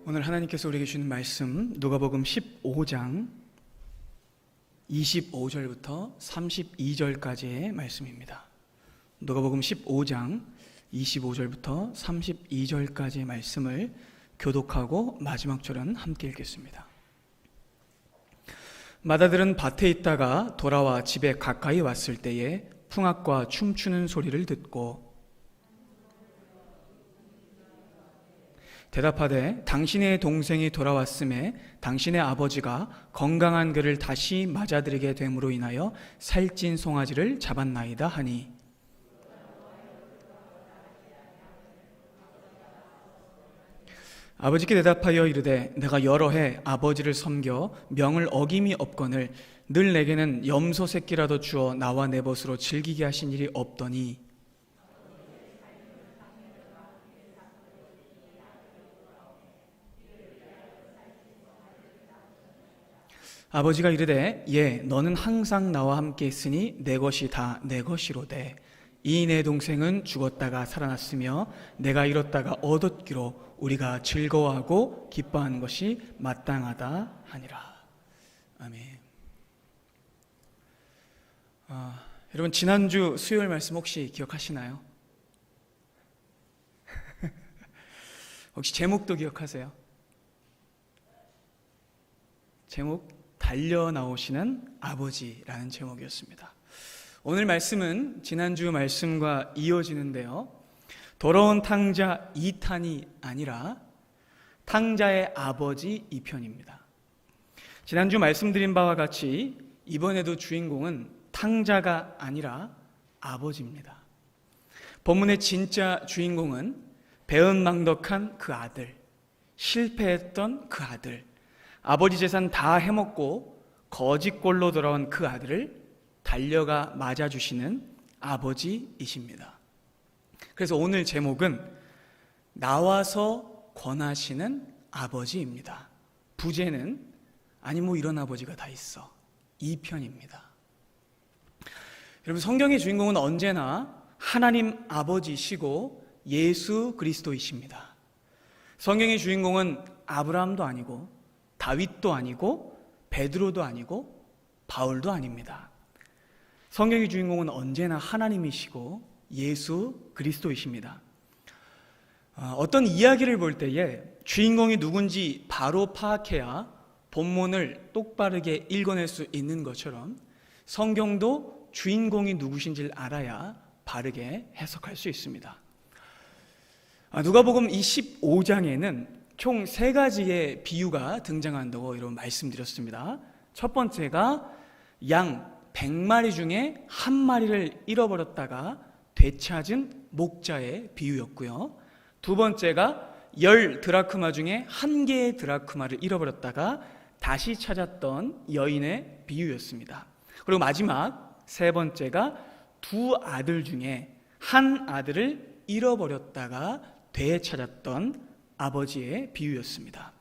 오늘 하나님께서 우리에게 주는 말씀 누가복음 15장 25절부터 32절까지의 말씀입니다. 누가복음 15장 25절부터 32절까지의 말씀을 교독하고 마지막 절은 함께 읽겠습니다. 마다들은 밭에 있다가 돌아와 집에 가까이 왔을 때에 풍악과 춤추는 소리를 듣고 대답하되 당신의 동생이 돌아왔음에 당신의 아버지가 건강한 그를 다시 맞아들이게 됨으로 인하여 살찐 송아지를 잡았나이다 하니, 아버지께 대답하여 이르되 내가 여러 해 아버지를 섬겨 명을 어김이 없거늘 늘 내게는 염소 새끼라도 주어 나와 내 벗으로 즐기게 하신 일이 없더니, 아버지가 이르되 예 너는 항상 나와 함께 있으니 내 것이 다 내 것이로되 이 내 동생은 죽었다가 살아났으며 내가 잃었다가 얻었기로 우리가 즐거워하고 기뻐하는 것이 마땅하다 하니라. 아멘. 여러분 지난주 수요일 말씀 혹시 기억하시나요? 혹시 제목도 기억하세요? 제목 달려 나오시는 아버지라는 제목이었습니다. 오늘 말씀은 지난주 말씀과 이어지는데요, 더러운 탕자 2탄이 아니라 탕자의 아버지 2편입니다. 지난주 말씀드린 바와 같이 이번에도 주인공은 탕자가 아니라 아버지입니다. 본문의 진짜 주인공은 배은망덕한 그 아들, 실패했던 그 아들, 아버지 재산 다 해먹고 거지꼴로 돌아온 그 아들을 달려가 맞아주시는 아버지이십니다. 그래서 오늘 제목은 나와서 권하시는 아버지입니다. 부제는 아니 뭐 이런 아버지가 다 있어 2편입니다. 여러분 성경의 주인공은 언제나 하나님 아버지시고 예수 그리스도이십니다. 성경의 주인공은 아브라함도 아니고 다윗도 아니고 베드로도 아니고 바울도 아닙니다. 성경의 주인공은 언제나 하나님이시고 예수 그리스도이십니다. 어떤 이야기를 볼 때에 주인공이 누군지 바로 파악해야 본문을 똑바르게 읽어낼 수 있는 것처럼 성경도 주인공이 누구신지를 알아야 바르게 해석할 수 있습니다. 누가복음 25장에는 총 3가지의 비유가 등장한다고 여러분 말씀드렸습니다. 첫 번째가 양 100마리 중에 1마리를 잃어버렸다가 되찾은 목자의 비유였고요. 두 번째가 10 드라크마 중에 1개의 드라크마를 잃어버렸다가 다시 찾았던 여인의 비유였습니다. 그리고 마지막 세 번째가 2 아들 중에 1 아들을 잃어버렸다가 되찾았던 아버지의 비유였습니다.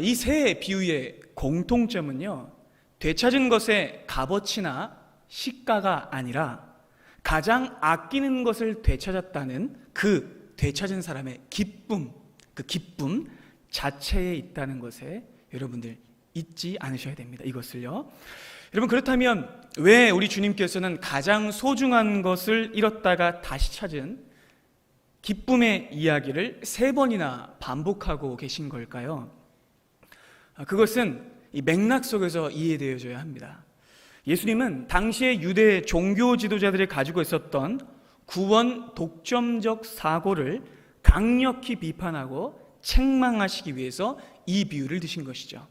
이 세 비유의 공통점은요, 되찾은 것의 값어치나 시가가 아니라 가장 아끼는 것을 되찾았다는 그 되찾은 사람의 기쁨, 그 기쁨 자체에 있다는 것에 여러분들 잊지 않으셔야 됩니다. 이것을요. 여러분 그렇다면 왜 우리 주님께서는 가장 소중한 것을 잃었다가 다시 찾은 기쁨의 이야기를 3번이나 반복하고 계신 걸까요? 그것은 이 맥락 속에서 이해되어져야 합니다. 예수님은 당시의 유대 종교 지도자들이 가지고 있었던 구원 독점적 사고를 강력히 비판하고 책망하시기 위해서 이 비유를 드신 것이죠.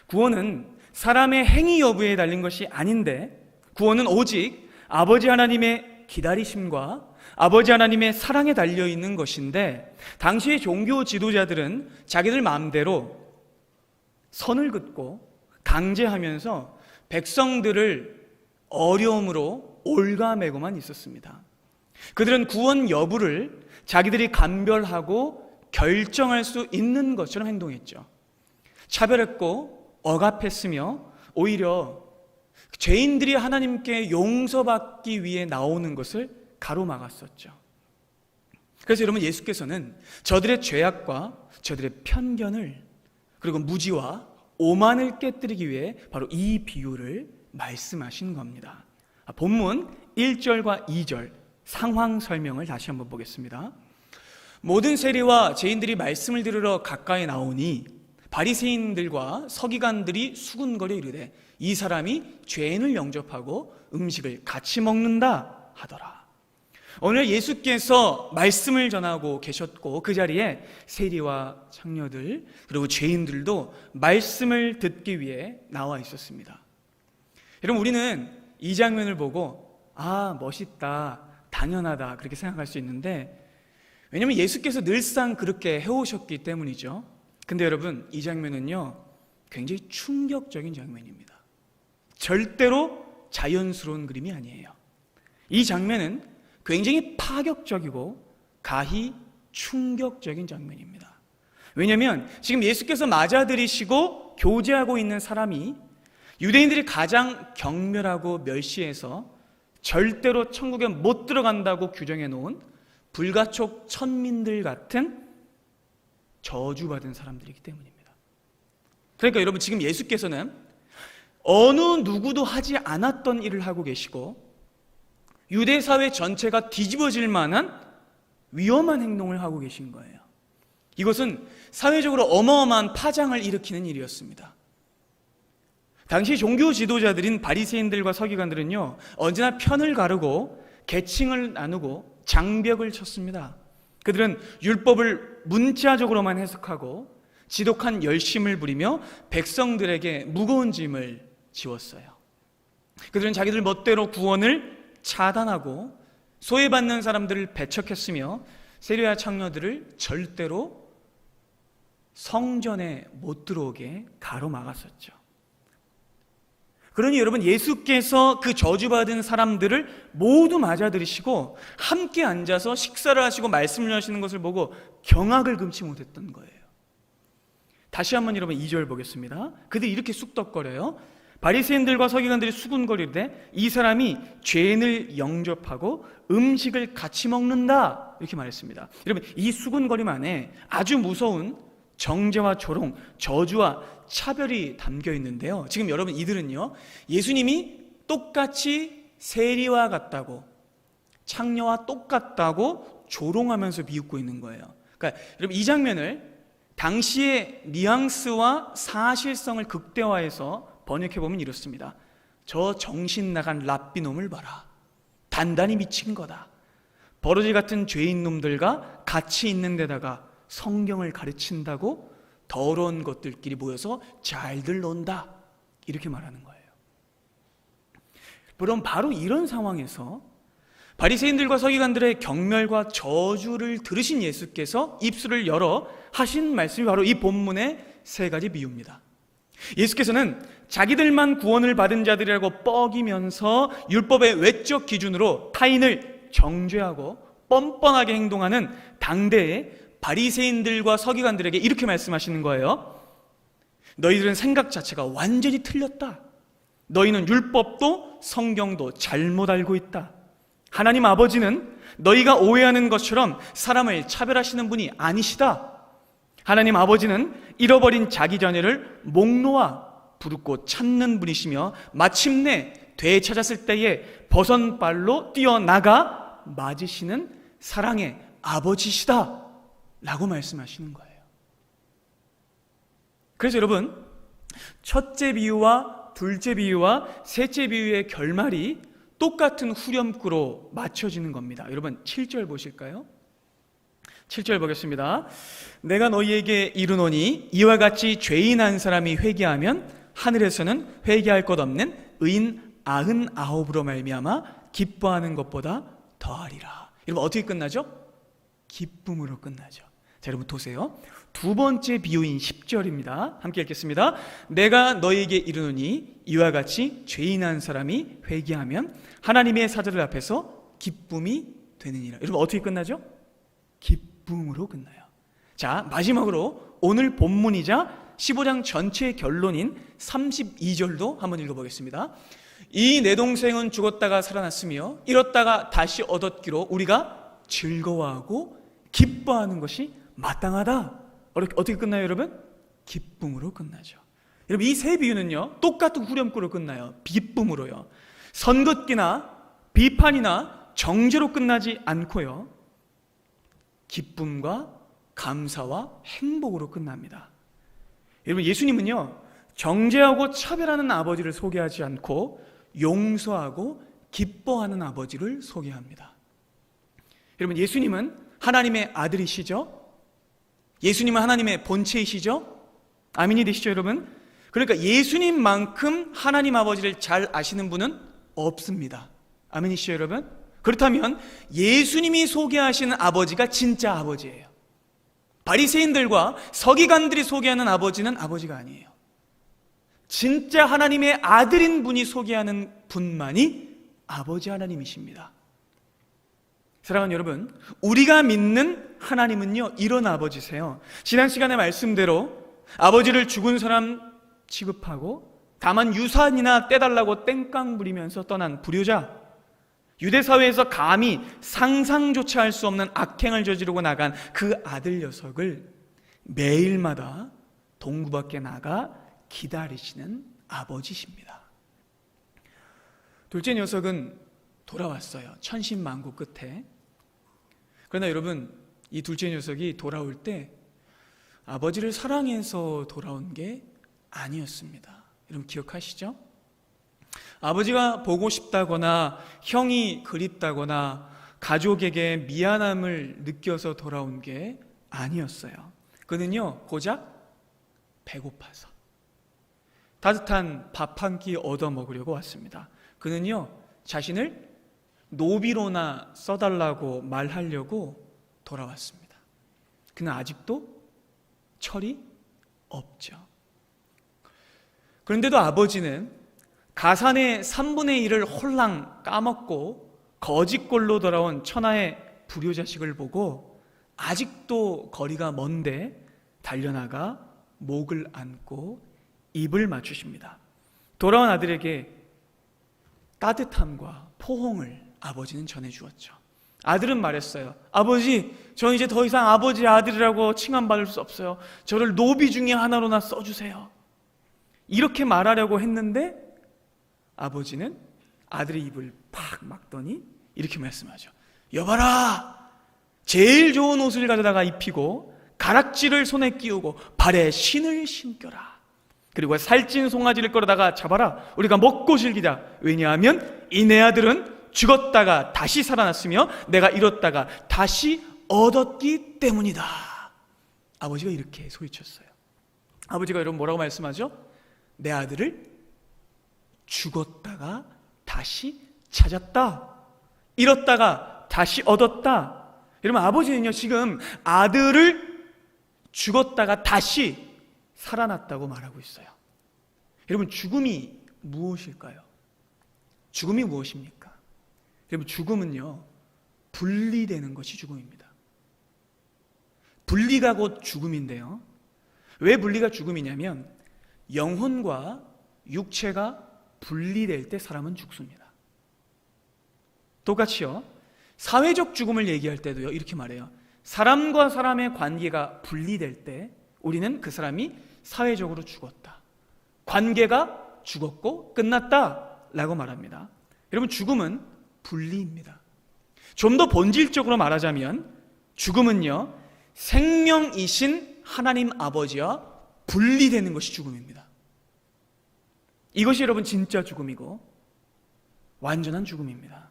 구원은 사람의 행위 여부에 달린 것이 아닌데 구원은 오직 아버지 하나님의 기다리심과 아버지 하나님의 사랑에 달려있는 것인데, 당시의 종교 지도자들은 자기들 마음대로 선을 긋고 강제하면서 백성들을 어려움으로 올가매고만 있었습니다. 그들은 구원 여부를 자기들이 감별하고 결정할 수 있는 것처럼 행동했죠. 차별했고 억압했으며 오히려 죄인들이 하나님께 용서받기 위해 나오는 것을 가로막았었죠. 그래서 여러분, 예수께서는 저들의 죄악과 저들의 편견을, 그리고 무지와 오만을 깨뜨리기 위해 바로 이 비유를 말씀하신 겁니다. 본문 1절과 2절 상황 설명을 다시 한번 보겠습니다. 모든 세리와 죄인들이 말씀을 들으러 가까이 나오니 바리새인들과 서기관들이 수군거려 이르되 이 사람이 죄인을 영접하고 음식을 같이 먹는다 하더라. 오늘 예수께서 말씀을 전하고 계셨고 그 자리에 세리와 창녀들 그리고 죄인들도 말씀을 듣기 위해 나와 있었습니다. 여러분, 우리는 이 장면을 보고 멋있다, 당연하다 그렇게 생각할 수 있는데, 왜냐하면 예수께서 늘상 그렇게 해오셨기 때문이죠. 근데 여러분, 이 장면은요 굉장히 충격적인 장면입니다. 절대로 자연스러운 그림이 아니에요. 이 장면은 굉장히 파격적이고 가히 충격적인 장면입니다. 왜냐하면 지금 예수께서 맞아들이시고 교제하고 있는 사람이 유대인들이 가장 경멸하고 멸시해서 절대로 천국에 못 들어간다고 규정해 놓은 불가촉 천민들 같은 저주받은 사람들이기 때문입니다. 그러니까 여러분, 지금 예수께서는 어느 누구도 하지 않았던 일을 하고 계시고 유대 사회 전체가 뒤집어질 만한 위험한 행동을 하고 계신 거예요. 이것은 사회적으로 어마어마한 파장을 일으키는 일이었습니다. 당시 종교 지도자들인 바리새인들과 서기관들은요 언제나 편을 가르고 계층을 나누고 장벽을 쳤습니다. 그들은 율법을 문자적으로만 해석하고 지독한 열심을 부리며 백성들에게 무거운 짐을 지웠어요. 그들은 자기들 멋대로 구원을 차단하고 소외받는 사람들을 배척했으며 세리와 창녀들을 절대로 성전에 못 들어오게 가로막았었죠. 그러니 여러분, 예수께서 그 저주받은 사람들을 모두 맞아들이시고 함께 앉아서 식사를 하시고 말씀을 하시는 것을 보고 경악을 금치 못했던 거예요. 다시 한번 여러분 2절 보겠습니다. 그들이 이렇게 쑥덕거려요. 바리새인들과 서기관들이 수군거리되 이 사람이 죄인을 영접하고 음식을 같이 먹는다 이렇게 말했습니다. 여러분, 이 수군거림 안에 아주 무서운 정죄와 조롱, 저주와 차별이 담겨 있는데요. 지금 여러분, 이들은요 예수님이 똑같이 세리와 같다고, 창녀와 똑같다고 조롱하면서 비웃고 있는 거예요. 그러니까 여러분, 이 장면을 당시의 뉘앙스와 사실성을 극대화해서 번역해보면 이렇습니다. 저 정신 나간 랍비놈을 봐라. 단단히 미친 거다. 버러지 같은 죄인 놈들과 같이 있는 데다가 성경을 가르친다고 더러운 것들끼리 모여서 잘들 논다. 이렇게 말하는 거예요. 그럼 바로 이런 상황에서 바리새인들과 서기관들의 경멸과 저주를 들으신 예수께서 입술을 열어 하신 말씀이 바로 이 본문의 세 가지 비유입니다. 예수께서는 자기들만 구원을 받은 자들이라고 뻐기면서 율법의 외적 기준으로 타인을 정죄하고 뻔뻔하게 행동하는 당대의 바리새인들과 서기관들에게 이렇게 말씀하시는 거예요. 너희들은 생각 자체가 완전히 틀렸다. 너희는 율법도 성경도 잘못 알고 있다. 하나님 아버지는 너희가 오해하는 것처럼 사람을 차별하시는 분이 아니시다. 하나님 아버지는 잃어버린 자기 자녀를 목 놓아 부르고 찾는 분이시며 마침내 되찾았을 때에 버선발로 뛰어나가 맞으시는 사랑의 아버지시다 라고 말씀하시는 거예요. 그래서 여러분, 첫째 비유와 둘째 비유와 셋째 비유의 결말이 똑같은 후렴구로 맞춰지는 겁니다. 여러분 7절 보실까요? 7절 보겠습니다. 내가 너희에게 이르노니 이와 같이 죄인 한 사람이 회개하면 하늘에서는 회개할 것 없는 의인 99으로 말미암아 기뻐하는 것보다 더하리라. 여러분, 어떻게 끝나죠? 기쁨으로 끝나죠. 자, 여러분 보세요. 두 번째 비유인 10절입니다. 함께 읽겠습니다. 내가 너희에게 이르노니 이와 같이 죄인 한 사람이 회개하면 하나님의 사자들 앞에서 기쁨이 되느니라. 여러분, 어떻게 끝나죠? 기쁨으로 끝나요. 자, 마지막으로 오늘 본문이자 15장 전체의 결론인 32절도 한번 읽어보겠습니다. 이 내 동생은 죽었다가 살아났으며 잃었다가 다시 얻었기로 우리가 즐거워하고 기뻐하는 것이 마땅하다. 어떻게 끝나요, 여러분? 기쁨으로 끝나죠. 여러분, 이 세 비유는요, 똑같은 후렴구로 끝나요. 기쁨으로요. 선긋기나 비판이나 정죄로 끝나지 않고요, 기쁨과 감사와 행복으로 끝납니다. 여러분, 예수님은요, 정죄하고 차별하는 아버지를 소개하지 않고 용서하고 기뻐하는 아버지를 소개합니다. 여러분, 예수님은 하나님의 아들이시죠? 예수님은 하나님의 본체이시죠? 아멘이 되시죠, 여러분? 그러니까 예수님만큼 하나님 아버지를 잘 아시는 분은 없습니다. 아멘이시죠, 여러분? 그렇다면 예수님이 소개하시는 아버지가 진짜 아버지예요. 바리새인들과 서기관들이 소개하는 아버지는 아버지가 아니에요. 진짜 하나님의 아들인 분이 소개하는 분만이 아버지 하나님이십니다. 사랑하는 여러분, 우리가 믿는 하나님은요, 이런 아버지세요. 지난 시간의 말씀대로 아버지를 죽은 사람 취급하고 다만 유산이나 떼달라고 땡깡 부리면서 떠난 불효자, 유대사회에서 감히 상상조차 할 수 없는 악행을 저지르고 나간 그 아들 녀석을 매일마다 동구 밖에 나가 기다리시는 아버지십니다. 둘째 녀석은 돌아왔어요. 천신만고 끝에. 그러나 여러분, 이 둘째 녀석이 돌아올 때 아버지를 사랑해서 돌아온 게 아니었습니다. 여러분 기억하시죠? 아버지가 보고 싶다거나 형이 그립다거나 가족에게 미안함을 느껴서 돌아온 게 아니었어요. 그는요, 고작 배고파서 따뜻한 밥 한 끼 얻어 먹으려고 왔습니다. 그는요, 자신을 노비로나 써달라고 말하려고 돌아왔습니다. 그는 아직도 철이 없죠. 그런데도 아버지는 가산의 3분의 1을 홀랑 까먹고 거짓골로 돌아온 천하의 불효자식을 보고 아직도 거리가 먼데 달려나가 목을 안고 입을 맞추십니다. 돌아온 아들에게 따뜻함과 포옹을 아버지는 전해주었죠. 아들은 말했어요. 아버지, 저는 이제 더 이상 아버지의 아들이라고 칭함받을 수 없어요. 저를 노비 중에 하나로나 써주세요. 이렇게 말하려고 했는데 아버지는 아들의 입을 팍 막더니 이렇게 말씀하죠. 여봐라, 제일 좋은 옷을 가져다가 입히고 가락지를 손에 끼우고 발에 신을 신겨라. 그리고 살찐 송아지를 끌어다가 잡아라. 우리가 먹고 즐기자. 왜냐하면 이 내 아들은 죽었다가 다시 살아났으며 내가 잃었다가 다시 얻었기 때문이다. 아버지가 이렇게 소리쳤어요. 아버지가 여러분 뭐라고 말씀하죠? 내 아들을 죽었다가 다시 찾았다. 잃었다가 다시 얻었다. 여러분, 아버지는요, 지금 아들을 죽었다가 다시 살아났다고 말하고 있어요. 여러분, 죽음이 무엇일까요? 죽음이 무엇입니까? 여러분, 죽음은요, 분리되는 것이 죽음입니다. 분리가 곧 죽음인데요. 왜 분리가 죽음이냐면 영혼과 육체가 분리될 때 사람은 죽습니다. 똑같이요, 사회적 죽음을 얘기할 때도요, 이렇게 말해요. 사람과 사람의 관계가 분리될 때 우리는 그 사람이 사회적으로 죽었다, 관계가 죽었고 끝났다 라고 말합니다. 여러분, 죽음은 분리입니다. 좀 더 본질적으로 말하자면 죽음은요, 생명이신 하나님 아버지와 분리되는 것이 죽음입니다. 이것이 여러분 진짜 죽음이고 완전한 죽음입니다.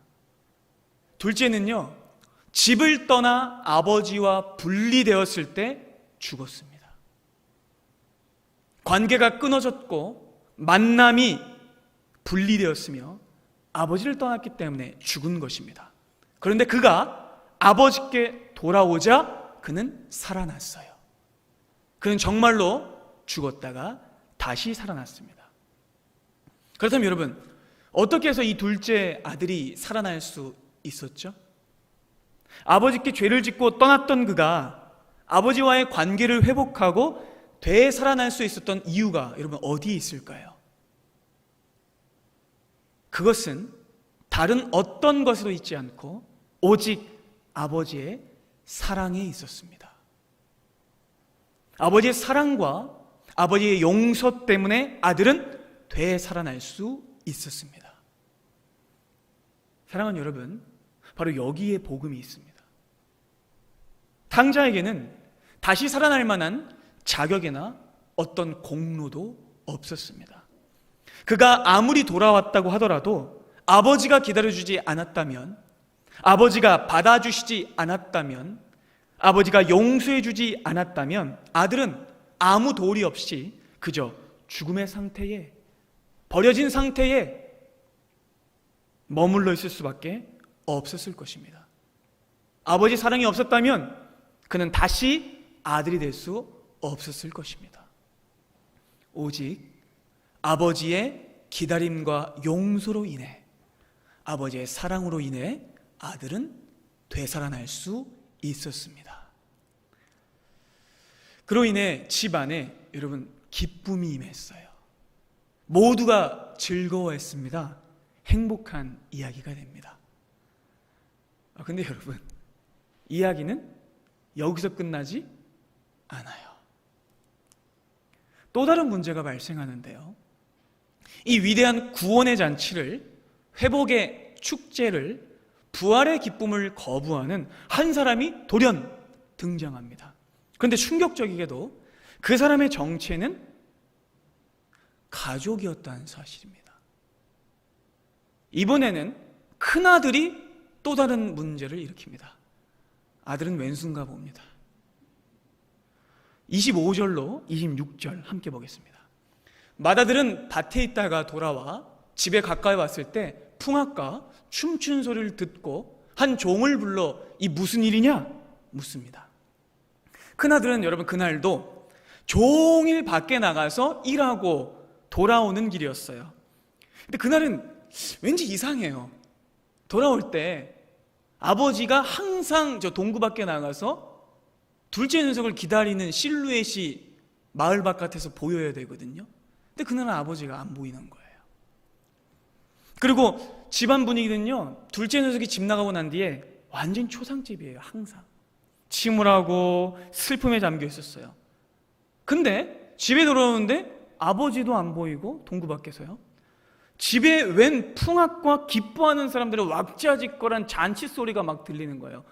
둘째는요, 집을 떠나 아버지와 분리되었을 때 죽었습니다. 관계가 끊어졌고 만남이 분리되었으며 아버지를 떠났기 때문에 죽은 것입니다. 그런데 그가 아버지께 돌아오자 그는 살아났어요. 그는 정말로 죽었다가 다시 살아났습니다. 그렇다면 여러분, 어떻게 해서 이 둘째 아들이 살아날 수 있었죠? 아버지께 죄를 짓고 떠났던 그가 아버지와의 관계를 회복하고 되살아날 수 있었던 이유가 여러분 어디에 있을까요? 그것은 다른 어떤 것에도 있지 않고 오직 아버지의 사랑에 있었습니다. 아버지의 사랑과 아버지의 용서 되문에 아들은 되살아날 수 있었습니다. 사랑하는 여러분, 바로 여기에 복음이 있습니다. 탕자에게는 다시 살아날 만한 자격이나 어떤 공로도 없었습니다. 그가 아무리 돌아왔다고 하더라도 아버지가 기다려주지 않았다면, 아버지가 받아주시지 않았다면, 아버지가 용서해주지 않았다면 아들은 아무 도리 없이 그저 죽음의 상태에, 버려진 상태에 머물러 있을 수밖에 없었을 것입니다. 아버지 사랑이 없었다면 그는 다시 아들이 될 수 없었을 것입니다. 오직 아버지의 기다림과 용서로 인해, 아버지의 사랑으로 인해 아들은 되살아날 수 있었습니다. 그로 인해 집안에 여러분 기쁨이 임했어요. 모두가 즐거워했습니다. 행복한 이야기가 됩니다. 근데 여러분, 이야기는 여기서 끝나지 않아요. 또 다른 문제가 발생하는데요. 이 위대한 구원의 잔치를, 회복의 축제를, 부활의 기쁨을 거부하는 한 사람이 돌연 등장합니다. 그런데 충격적이게도 그 사람의 정체는 가족이었다는 사실입니다. 이번에는 큰아들이 또 다른 문제를 일으킵니다. 아들은 왼수인가 봅니다. 25절로 26절 함께 보겠습니다. 맏아들은 밭에 있다가 돌아와 집에 가까이 왔을 때 풍악과 춤추는 소리를 듣고 한 종을 불러 이 무슨 일이냐 묻습니다. 큰아들은 여러분 그날도 종일 밖에 나가서 일하고 돌아오는 길이었어요. 근데 그날은 왠지 이상해요. 돌아올 때 아버지가 항상 저 동구 밖에 나가서 둘째 녀석을 기다리는 실루엣이 마을 바깥에서 보여야 되거든요. 근데 그날은 아버지가 안 보이는 거예요. 그리고 집안 분위기는요, 둘째 녀석이 집 나가고 난 뒤에 완전 초상집이에요. 항상 침울하고 슬픔에 잠겨 있었어요. 근데 집에 돌아오는데 아버지도 안 보이고 동구 밖에서요, 집에 웬 풍악과 기뻐하는 사람들의 왁자지껄한 잔치 소리가 막 들리는 거예요.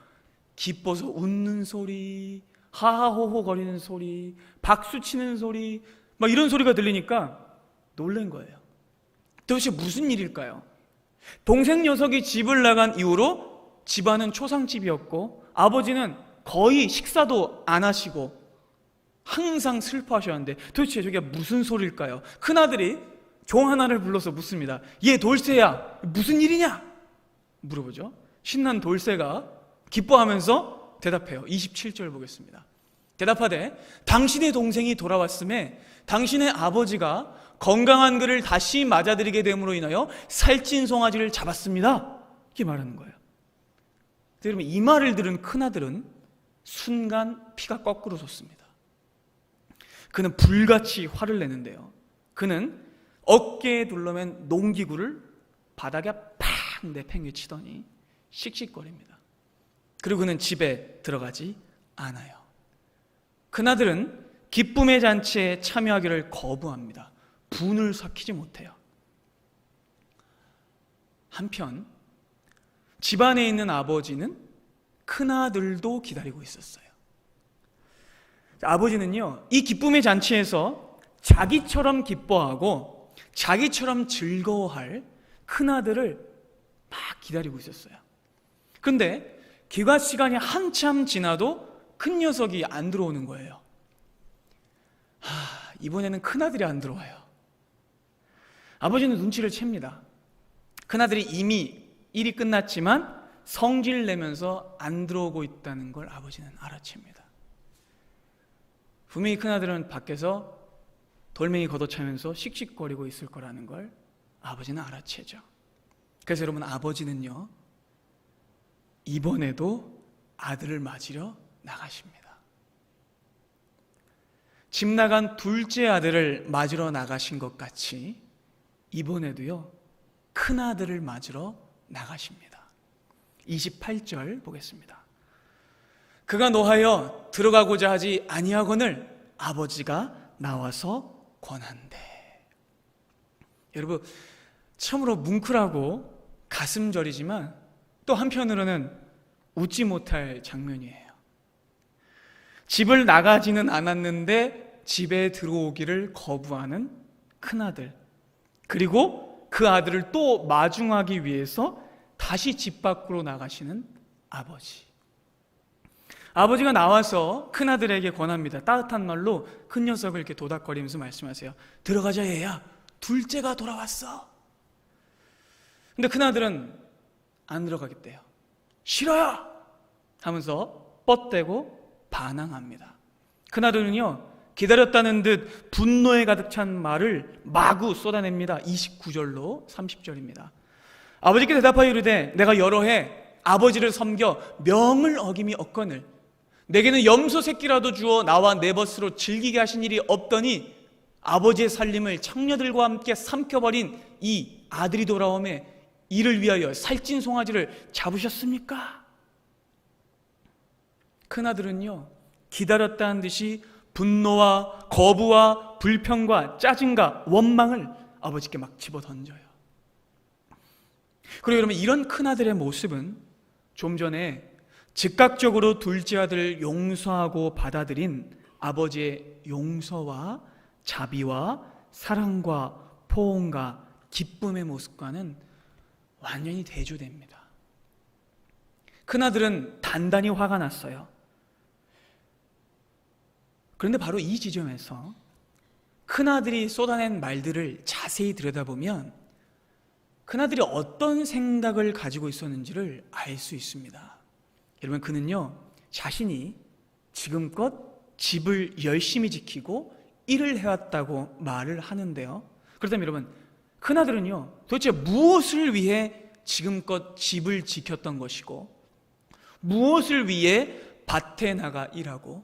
기뻐서 웃는 소리, 하하호호 거리는 소리, 박수 치는 소리, 막 이런 소리가 들리니까 놀란 거예요. 도대체 무슨 일일까요? 동생 녀석이 집을 나간 이후로 집안은 초상집이었고 아버지는 거의 식사도 안 하시고 항상 슬퍼하셨는데 도대체 저게 무슨 소리일까요? 큰아들이 종 하나를 불러서 묻습니다. 얘 돌쇠야, 무슨 일이냐? 물어보죠. 신난 돌쇠가 기뻐하면서 대답해요. 27절 보겠습니다. 대답하되 당신의 동생이 돌아왔음에 당신의 아버지가 건강한 그를 다시 맞아들이게 됨으로 인하여 살찐 송아지를 잡았습니다. 이렇게 말하는 거예요. 여러분, 이 말을 들은 큰아들은 순간 피가 거꾸로 솟습니다. 그는 불같이 화를 내는데요, 그는 어깨에 둘러맨 농기구를 바닥에 팍 내팽개치더니 씩씩거립니다. 그리고 그는 집에 들어가지 않아요. 큰아들은 기쁨의 잔치에 참여하기를 거부합니다. 분을 삭히지 못해요. 한편 집안에 있는 아버지는 큰아들도 기다리고 있었어요. 아버지는요, 이 기쁨의 잔치에서 자기처럼 기뻐하고 자기처럼 즐거워할 큰아들을 막 기다리고 있었어요. 그런데 귀가 시간이 한참 지나도 큰 녀석이 안 들어오는 거예요. 이번에는 큰아들이 안 들어와요. 아버지는 눈치를 챕니다. 큰아들이 이미 일이 끝났지만 성질 내면서 안 들어오고 있다는 걸 아버지는 알아챕니다. 분명히 큰아들은 밖에서 돌멩이 걷어차면서 씩씩거리고 있을 거라는 걸 아버지는 알아채죠. 그래서 여러분, 아버지는요, 이번에도 아들을 맞으러 나가십니다. 집 나간 둘째 아들을 맞으러 나가신 것 같이 이번에도요, 큰아들을 맞으러 나가십니다. 28절 보겠습니다. 그가 노하여 들어가고자 하지 아니하거늘 아버지가 나와서 권한대. 여러분, 참으로 뭉클하고 가슴 저리지만 또 한편으로는 웃지 못할 장면이에요. 집을 나가지는 않았는데 집에 들어오기를 거부하는 큰아들, 그리고 그 아들을 또 마중하기 위해서 다시 집 밖으로 나가시는 아버지. 아버지가 나와서 큰아들에게 권합니다. 따뜻한 말로 큰 녀석을 이렇게 도닥거리면서 말씀하세요. 들어가자 얘야, 둘째가 돌아왔어. 근데 큰아들은 안 들어가겠대요. 싫어요 하면서 뻗대고 반항합니다. 큰아들은요, 기다렸다는 듯 분노에 가득 찬 말을 마구 쏟아냅니다. 29절로 30절입니다. 아버지께 대답하여 이르되 내가 여러 해 아버지를 섬겨 명을 어김이 없거늘 내게는 염소 새끼라도 주어 나와 내 벗으로 즐기게 하신 일이 없더니 아버지의 살림을 창녀들과 함께 삼켜버린 이 아들이 돌아오매 이를 위하여 살찐 송아지를 잡으셨습니까? 큰아들은요, 기다렸다는 듯이 분노와 거부와 불평과 짜증과 원망을 아버지께 막 집어던져요. 그리고 여러분, 이런 큰아들의 모습은 좀 전에 즉각적으로 둘째 아들을 용서하고 받아들인 아버지의 용서와 자비와 사랑과 포옹과 기쁨의 모습과는 완전히 대조됩니다. 큰아들은 단단히 화가 났어요. 그런데 바로 이 지점에서 큰아들이 쏟아낸 말들을 자세히 들여다보면 큰아들이 어떤 생각을 가지고 있었는지를 알 수 있습니다. 여러분, 그는요, 자신이 지금껏 집을 열심히 지키고 일을 해왔다고 말을 하는데요. 그렇다면 여러분, 큰아들은요, 도대체 무엇을 위해 지금껏 집을 지켰던 것이고, 무엇을 위해 밭에 나가 일하고,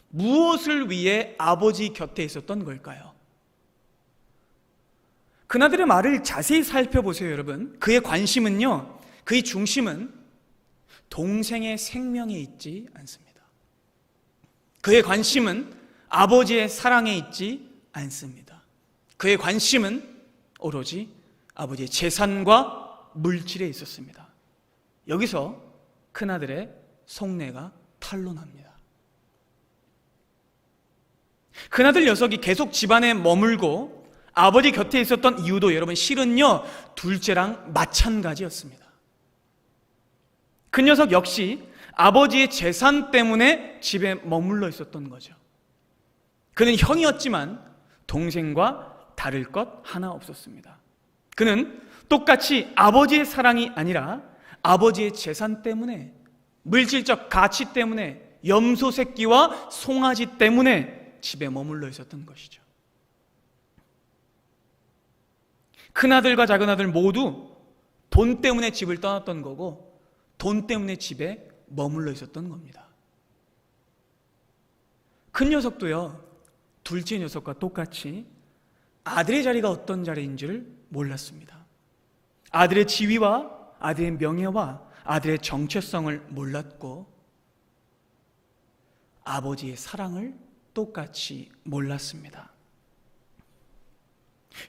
무엇을 위해 아버지 곁에 있었던 걸까요? 큰아들의 말을 자세히 살펴보세요, 여러분. 그의 관심은요, 그의 중심은 동생의 생명에 있지 않습니다. 그의 관심은 아버지의 사랑에 있지 않습니다. 그의 관심은 오로지 아버지의 재산과 물질에 있었습니다. 여기서 큰아들의 속내가 탄로납니다. 큰아들 녀석이 계속 집안에 머물고 아버지 곁에 있었던 이유도 여러분, 실은요, 둘째랑 마찬가지였습니다. 그 녀석 역시 아버지의 재산 때문에 집에 머물러 있었던 거죠. 그는 형이었지만 동생과 다를 것 하나 없었습니다. 그는 똑같이 아버지의 사랑이 아니라 아버지의 재산 때문에, 물질적 가치 때문에, 염소 새끼와 송아지 때문에 집에 머물러 있었던 것이죠. 큰아들과 작은아들 모두 돈 때문에 집을 떠났던 거고, 돈 때문에 집에 머물러 있었던 겁니다. 큰 녀석도요, 둘째 녀석과 똑같이 아들의 자리가 어떤 자리인지를 몰랐습니다. 아들의 지위와 아들의 명예와 아들의 정체성을 몰랐고, 아버지의 사랑을 똑같이 몰랐습니다.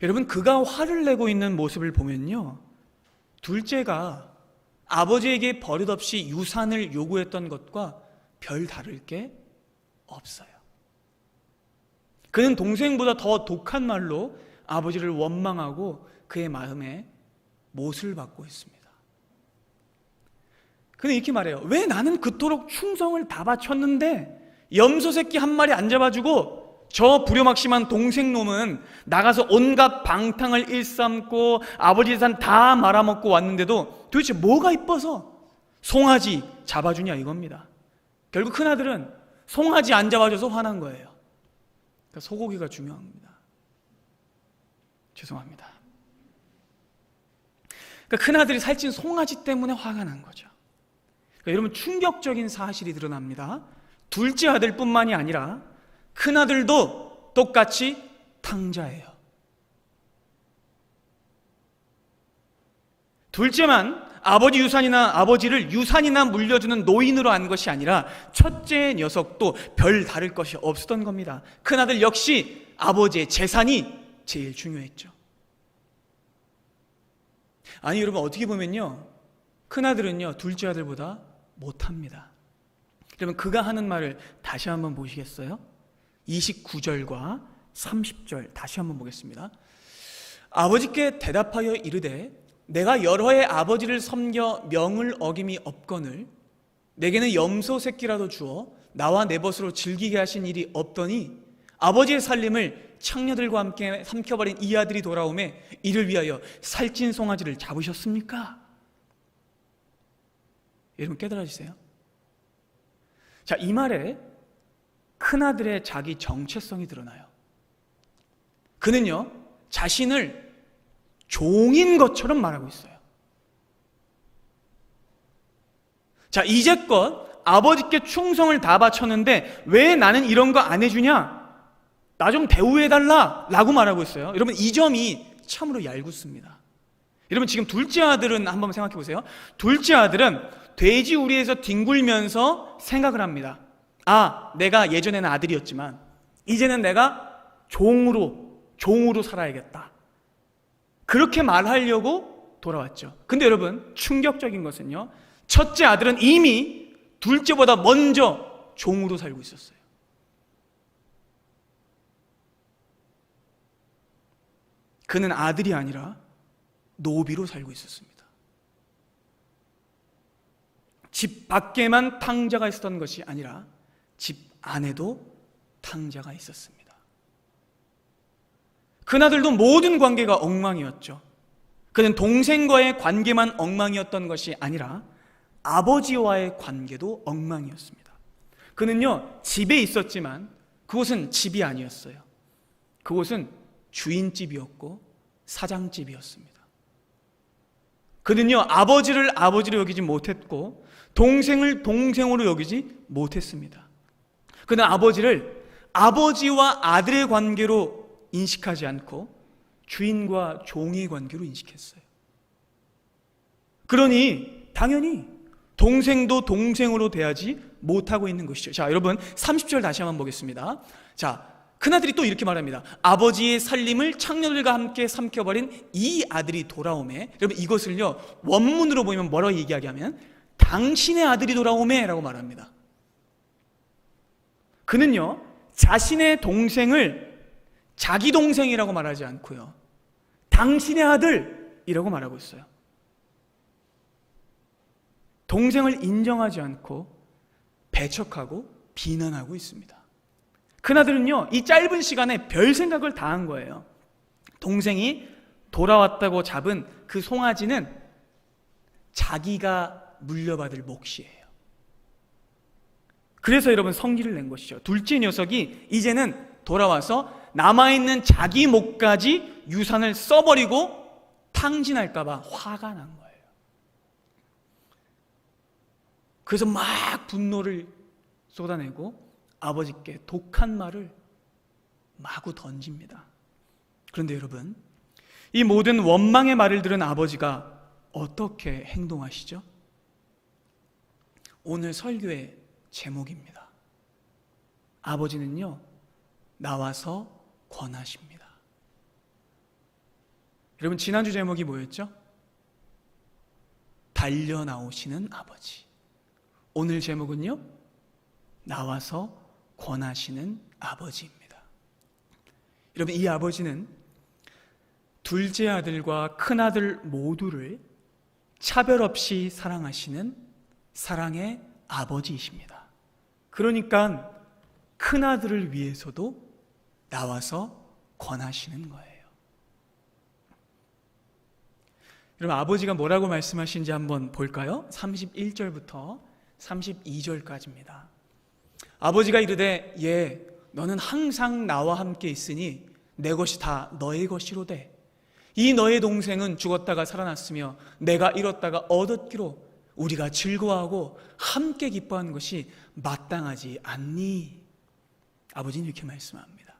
여러분, 그가 화를 내고 있는 모습을 보면요, 둘째가 아버지에게 버릇없이 유산을 요구했던 것과 별 다를 게 없어요. 그는 동생보다 더 독한 말로 아버지를 원망하고 그의 마음에 못을 받고 있습니다. 그는 이렇게 말해요. 왜 나는 그토록 충성을 다 바쳤는데 염소 새끼 한 마리 안 잡아주고 저 불효막심한 동생놈은 나가서 온갖 방탕을 일삼고 아버지 재산 다 말아먹고 왔는데도 도대체 뭐가 이뻐서 송아지 잡아주냐 이겁니다. 결국 큰아들은 송아지 안 잡아줘서 화난 거예요. 그러니까 소고기가 중요합니다. 죄송합니다. 그러니까 큰아들이 살찐 송아지 때문에 화가 난 거죠. 그러니까 여러분, 충격적인 사실이 드러납니다. 둘째 아들뿐만이 아니라 큰아들도 똑같이 탕자예요. 둘째만 아버지를 유산이나 물려주는 노인으로 안 것이 아니라 첫째 녀석도 별 다를 것이 없었던 겁니다. 큰아들 역시 아버지의 재산이 제일 중요했죠. 아니 여러분, 어떻게 보면요, 큰아들은요 둘째 아들보다 못합니다. 그러면 그가 하는 말을 다시 한번 보시겠어요? 29절과 30절 다시 한번 보겠습니다. 아버지께 대답하여 이르되 내가 여러 해 아버지를 섬겨 명을 어김이 없거늘 내게는 염소 새끼라도 주어 나와 내 벗으로 즐기게 하신 일이 없더니 아버지의 살림을 창녀들과 함께 삼켜버린 이 아들이 돌아오매 이를 위하여 살찐 송아지를 잡으셨습니까? 여러분 깨달아주세요. 자, 이 말에 큰아들의 자기 정체성이 드러나요. 그는요 자신을 종인 것처럼 말하고 있어요. 자, 이제껏 아버지께 충성을 다 바쳤는데 왜 나는 이런 거 안 해주냐? 나 좀 대우해달라 라고 말하고 있어요. 여러분, 이 점이 참으로 얄궂습니다. 여러분, 지금 둘째 아들은 한번 생각해 보세요. 둘째 아들은 돼지 우리에서 뒹굴면서 생각을 합니다. 아, 내가 예전에는 아들이었지만 이제는 내가 종으로 살아야겠다. 그렇게 말하려고 돌아왔죠. 근데 여러분, 충격적인 것은요, 첫째 아들은 이미 둘째보다 먼저 종으로 살고 있었어요. 그는 아들이 아니라 노비로 살고 있었습니다. 집 밖에만 탕자가 있었던 것이 아니라 집 안에도 탕자가 있었습니다. 그나들도 모든 관계가 엉망이었죠. 그는 동생과의 관계만 엉망이었던 것이 아니라 아버지와의 관계도 엉망이었습니다. 그는요 집에 있었지만 그곳은 집이 아니었어요. 그곳은 주인집이었고 사장집이었습니다. 그는요 아버지를 아버지로 여기지 못했고 동생을 동생으로 여기지 못했습니다. 그는 아버지를 아버지와 아들의 관계로 인식하지 않고 주인과 종의 관계로 인식했어요. 그러니 당연히 동생도 동생으로 대하지 못하고 있는 것이죠. 자, 여러분 30절 다시 한번 보겠습니다. 자, 큰아들이 또 이렇게 말합니다. 아버지의 살림을 창녀들과 함께 삼켜버린 이 아들이 돌아오매. 여러분, 이것을요 원문으로 보면 뭐라고 얘기하면 당신의 아들이 돌아오매 라고 말합니다. 그는요 자신의 동생을 자기 동생이라고 말하지 않고요 당신의 아들이라고 말하고 있어요. 동생을 인정하지 않고 배척하고 비난하고 있습니다. 큰아들은요 이 짧은 시간에 별 생각을 다 한 거예요. 동생이 돌아왔다고 잡은 그 송아지는 자기가 물려받을 몫이에요. 그래서 여러분 성기를 낸 것이죠. 둘째 녀석이 이제는 돌아와서 남아있는 자기 몫까지 유산을 써버리고 탕진할까 봐 화가 난 거예요. 그래서 막 분노를 쏟아내고 아버지께 독한 말을 마구 던집니다. 그런데 여러분, 이 모든 원망의 말을 들은 아버지가 어떻게 행동하시죠? 오늘 설교의 제목입니다. 아버지는요 나와서 권하십니다. 여러분, 지난주 제목이 뭐였죠? 달려 나오시는 아버지. 오늘 제목은요 나와서 권하시는 아버지입니다. 여러분, 이 아버지는 둘째 아들과 큰아들 모두를 차별 없이 사랑하시는 사랑의 아버지이십니다. 그러니까 큰아들을 위해서도 나와서 권하시는 거예요. 여러분, 아버지가 뭐라고 말씀하신지 한번 볼까요? 31절부터 32절까지입니다. 아버지가 이르되 예 너는 항상 나와 함께 있으니 내 것이 다 너의 것이로되 이 너의 동생은 죽었다가 살아났으며 내가 잃었다가 얻었기로 우리가 즐거워하고 함께 기뻐하는 것이 마땅하지 않니? 아버지는 이렇게 말씀합니다.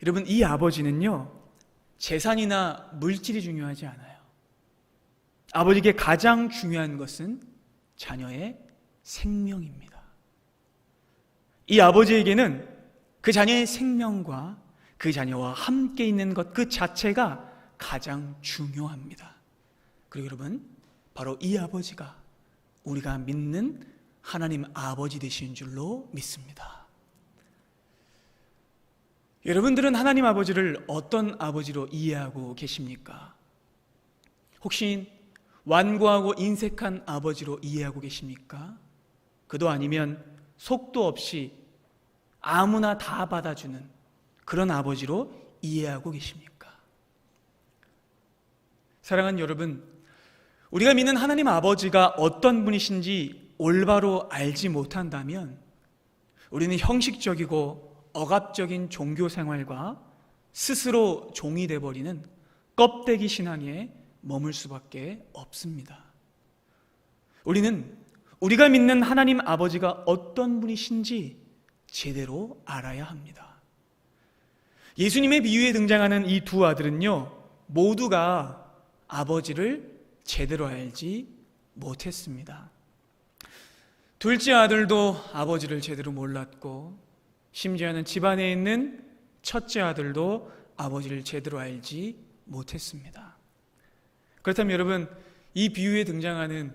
여러분, 이 아버지는요 재산이나 물질이 중요하지 않아요. 아버지에게 가장 중요한 것은 자녀의 생명입니다. 이 아버지에게는 그 자녀의 생명과 그 자녀와 함께 있는 것 그 자체가 가장 중요합니다. 그리고 여러분, 바로 이 아버지가 우리가 믿는 하나님 아버지 되신 줄로 믿습니다. 여러분들은 하나님 아버지를 어떤 아버지로 이해하고 계십니까? 혹시 완고하고 인색한 아버지로 이해하고 계십니까? 그도 아니면 속도 없이 아무나 다 받아주는 그런 아버지로 이해하고 계십니까? 사랑하는 여러분, 우리가 믿는 하나님 아버지가 어떤 분이신지 올바로 알지 못한다면 우리는 형식적이고 억압적인 종교 생활과 스스로 종이 되어버리는 껍데기 신앙에 머물 수밖에 없습니다. 우리는 우리가 믿는 하나님 아버지가 어떤 분이신지 제대로 알아야 합니다. 예수님의 비유에 등장하는 이 두 아들은요, 모두가 아버지를 제대로 알지 못했습니다. 둘째 아들도 아버지를 제대로 몰랐고, 심지어는 집안에 있는 첫째 아들도 아버지를 제대로 알지 못했습니다. 그렇다면 여러분, 이 비유에 등장하는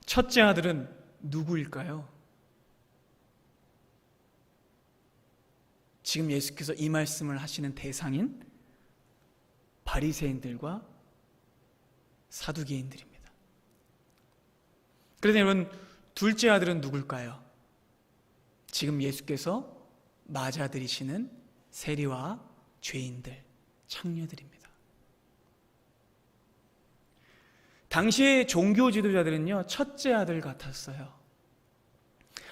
첫째 아들은 누구일까요? 지금 예수께서 이 말씀을 하시는 대상인 바리새인들과 사두개인들입니다. 그런데 여러분, 둘째 아들은 누굴까요? 지금 예수께서 맞아들이시는 세리와 죄인들, 창녀들입니다. 당시의 종교 지도자들은요, 첫째 아들 같았어요.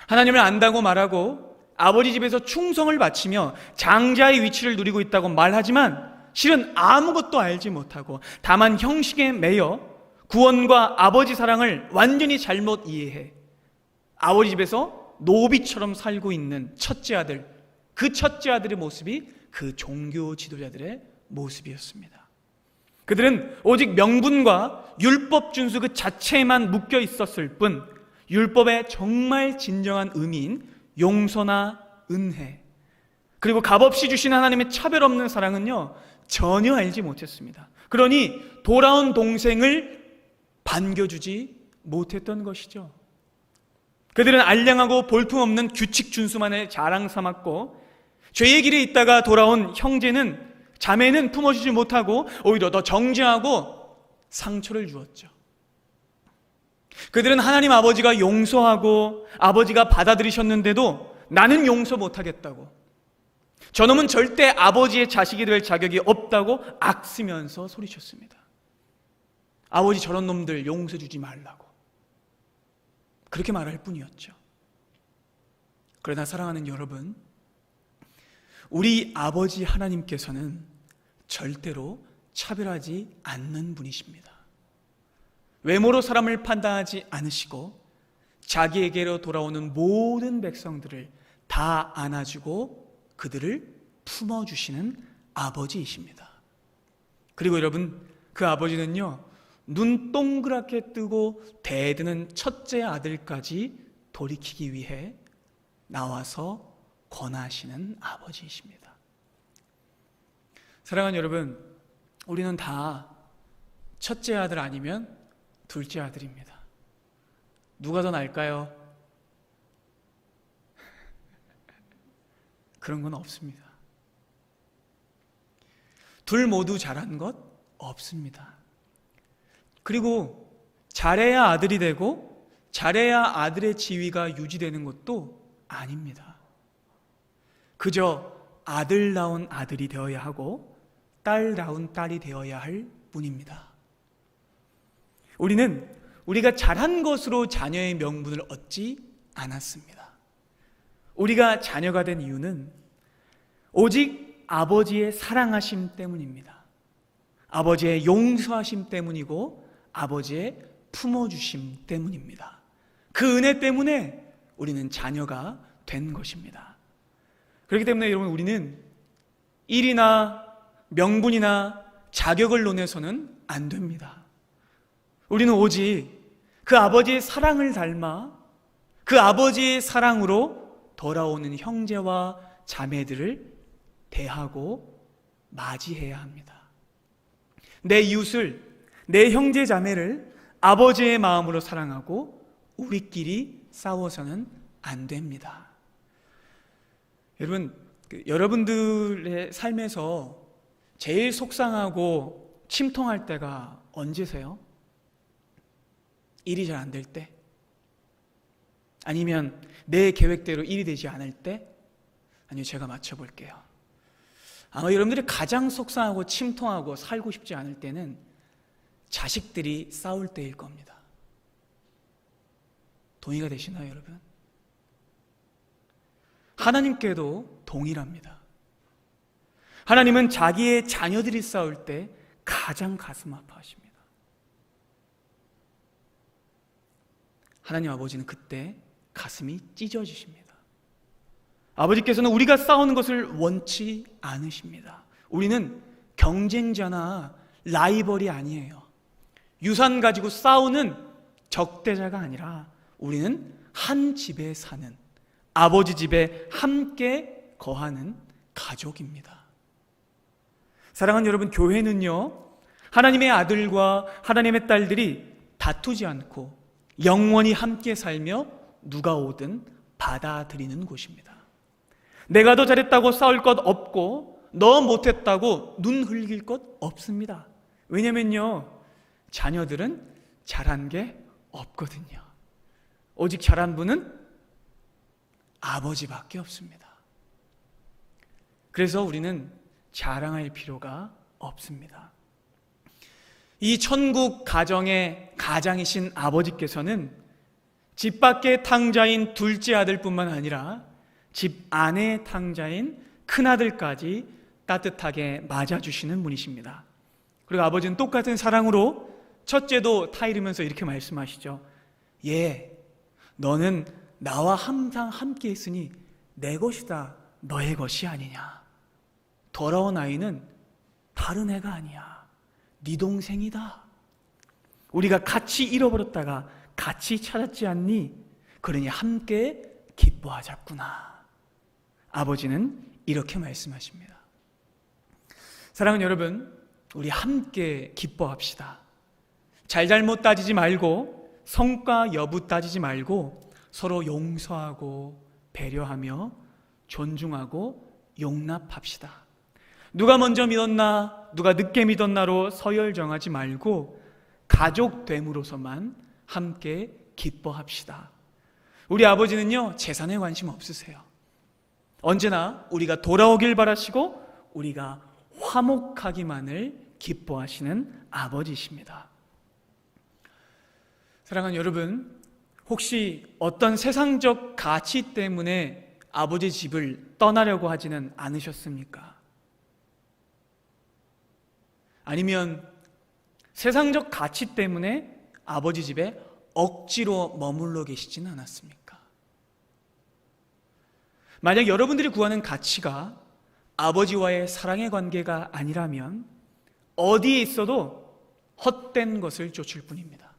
하나님을 안다고 말하고 아버지 집에서 충성을 바치며 장자의 위치를 누리고 있다고 말하지만 실은 아무것도 알지 못하고 다만 형식에 매여 구원과 아버지 사랑을 완전히 잘못 이해해 아버지 집에서 노비처럼 살고 있는 첫째 아들, 그 첫째 아들의 모습이 그 종교 지도자들의 모습이었습니다. 그들은 오직 명분과 율법 준수 그 자체에만 묶여 있었을 뿐 율법의 정말 진정한 의미인 용서나 은혜, 그리고 값없이 주신 하나님의 차별 없는 사랑은요, 전혀 알지 못했습니다. 그러니 돌아온 동생을 반겨주지 못했던 것이죠. 그들은 알량하고 볼품없는 규칙 준수만을 자랑 삼았고, 죄의 길에 있다가 돌아온 자매는 품어주지 못하고 오히려 더 정죄하고 상처를 주었죠. 그들은 하나님 아버지가 용서하고 아버지가 받아들이셨는데도 나는 용서 못하겠다고, 저놈은 절대 아버지의 자식이 될 자격이 없다고 악쓰면서 소리쳤습니다. 아버지 저런 놈들 용서 주지 말라고 그렇게 말할 뿐이었죠. 그러나 사랑하는 여러분, 우리 아버지 하나님께서는 절대로 차별하지 않는 분이십니다. 외모로 사람을 판단하지 않으시고 자기에게로 돌아오는 모든 백성들을 다 안아주고 그들을 품어주시는 아버지이십니다. 그리고 여러분, 그 아버지는요, 눈 동그랗게 뜨고 대드는 첫째 아들까지 돌이키기 위해 나와서 권하시는 아버지이십니다. 사랑하는 여러분, 우리는 다 첫째 아들 아니면 둘째 아들입니다. 누가 더 나을까요? 그런 건 없습니다. 둘 모두 잘한 것 없습니다. 그리고 잘해야 아들이 되고 잘해야 아들의 지위가 유지되는 것도 아닙니다. 그저 아들다운 아들이 되어야 하고 딸다운 딸이 되어야 할 뿐입니다. 우리는 우리가 잘한 것으로 자녀의 명분을 얻지 않았습니다. 우리가 자녀가 된 이유는 오직 아버지의 사랑하심 때문입니다. 아버지의 용서하심 때문이고 아버지의 품어주심 때문입니다. 그 은혜 때문에 우리는 자녀가 된 것입니다. 그렇기 때문에 여러분, 우리는 일이나 명분이나 자격을 논해서는 안 됩니다. 우리는 오직 그 아버지의 사랑을 닮아 그 아버지의 사랑으로 돌아오는 형제와 자매들을 대하고 맞이해야 합니다. 내 이웃을, 내 형제 자매를 아버지의 마음으로 사랑하고 우리끼리 싸워서는 안 됩니다. 여러분, 여러분들의 삶에서 제일 속상하고 침통할 때가 언제세요? 일이 잘 안 될 때? 아니면 내 계획대로 일이 되지 않을 때? 아니요, 제가 맞춰볼게요. 아마 여러분들이 가장 속상하고 침통하고 살고 싶지 않을 때는 자식들이 싸울 때일 겁니다. 동의가 되시나요, 여러분? 하나님께도 동일합니다. 하나님은 자기의 자녀들이 싸울 때 가장 가슴 아파하십니다. 하나님 아버지는 그때 가슴이 찢어지십니다. 아버지께서는 우리가 싸우는 것을 원치 않으십니다. 우리는 경쟁자나 라이벌이 아니에요. 유산 가지고 싸우는 적대자가 아니라 우리는 한 집에 사는, 아버지 집에 함께 거하는 가족입니다. 사랑하는 여러분, 교회는요, 하나님의 아들과 하나님의 딸들이 다투지 않고 영원히 함께 살며 누가 오든 받아들이는 곳입니다. 내가 더 잘했다고 싸울 것 없고 너 못했다고 눈 흘길 것 없습니다. 왜냐면요, 자녀들은 잘한 게 없거든요. 오직 잘한 분은 아버지밖에 없습니다. 그래서 우리는 자랑할 필요가 없습니다. 이 천국 가정의 가장이신 아버지께서는 집 밖의 탕자인 둘째 아들뿐만 아니라 집 안의 탕자인 큰아들까지 따뜻하게 맞아주시는 분이십니다. 그리고 아버지는 똑같은 사랑으로 첫째도 타이르면서 이렇게 말씀하시죠. 너는 나와 항상 함께 했으니 내 것이다, 너의 것이 아니냐. 돌아온 아이는 다른 애가 아니야, 네 동생이다. 우리가 같이 잃어버렸다가 같이 찾았지 않니? 그러니 함께 기뻐하자꾸나. 아버지는 이렇게 말씀하십니다. 사랑하는 여러분, 우리 함께 기뻐합시다. 잘잘못 따지지 말고 성과 여부 따지지 말고 서로 용서하고 배려하며 존중하고 용납합시다. 누가 먼저 믿었나, 누가 늦게 믿었나로 서열 정하지 말고 가족됨으로서만 함께 기뻐합시다. 우리 아버지는요, 재산에 관심 없으세요. 언제나 우리가 돌아오길 바라시고 우리가 화목하기만을 기뻐하시는 아버지십니다. 사랑하는 여러분, 혹시 어떤 세상적 가치 때문에 아버지 집을 떠나려고 하지는 않으셨습니까? 아니면 세상적 가치 때문에 아버지 집에 억지로 머물러 계시지는 않았습니까? 만약 여러분들이 구하는 가치가 아버지와의 사랑의 관계가 아니라면 어디에 있어도 헛된 것을 쫓을 뿐입니다.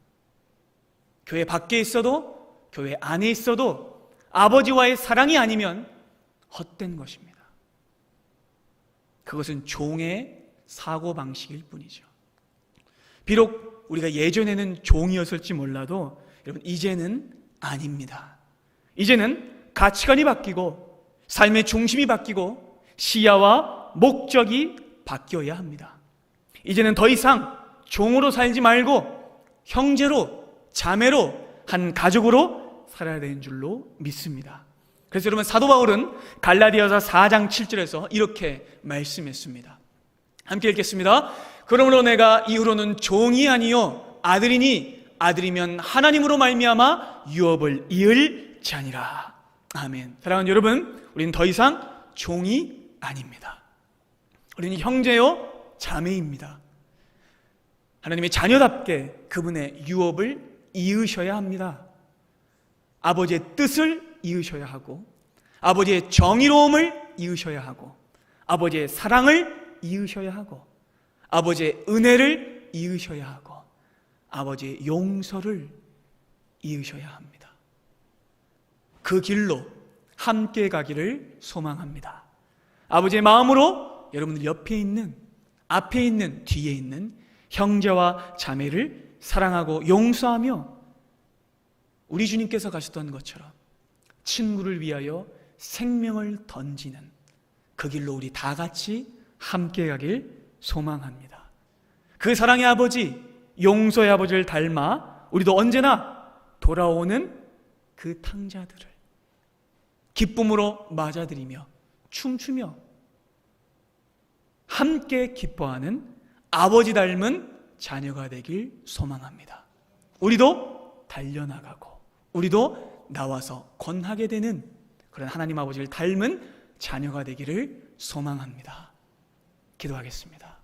교회 밖에 있어도 교회 안에 있어도 아버지와의 사랑이 아니면 헛된 것입니다. 그것은 종의 사고방식일 뿐이죠. 비록 우리가 예전에는 종이었을지 몰라도 여러분, 이제는 아닙니다. 이제는 가치관이 바뀌고 삶의 중심이 바뀌고 시야와 목적이 바뀌어야 합니다. 이제는 더 이상 종으로 살지 말고 형제로, 자매로, 한 가족으로 살아야 되는 줄로 믿습니다. 그래서 여러분, 사도 바울은 갈라디아서 4장 7절에서 이렇게 말씀했습니다. 함께 읽겠습니다. 그러므로 내가 이후로는 종이 아니요 아들이니 아들이면 하나님으로 말미암아 유업을 이을 자니라. 아멘. 사랑하는 여러분, 우리는 더 이상 종이 아닙니다. 우리는 형제요 자매입니다. 하나님의 자녀답게 그분의 유업을 이으셔야 합니다. 아버지의 뜻을 이으셔야 하고 아버지의 정의로움을 이으셔야 하고 아버지의 사랑을 이으셔야 하고 아버지의 은혜를 이으셔야 하고 아버지의 용서를 이으셔야 합니다. 그 길로 함께 가기를 소망합니다. 아버지의 마음으로 여러분들 옆에 있는, 앞에 있는, 뒤에 있는 형제와 자매를 사랑하고 용서하며 우리 주님께서 가셨던 것처럼 친구를 위하여 생명을 던지는 그 길로 우리 다 같이 함께 가길 소망합니다. 그 사랑의 아버지, 용서의 아버지를 닮아 우리도 언제나 돌아오는 그 탕자들을 기쁨으로 맞아들이며 춤추며 함께 기뻐하는 아버지 닮은 자녀가 되길 소망합니다. 우리도 달려나가고 우리도 나와서 권하게 되는 그런 하나님 아버지를 닮은 자녀가 되기를 소망합니다. 기도하겠습니다.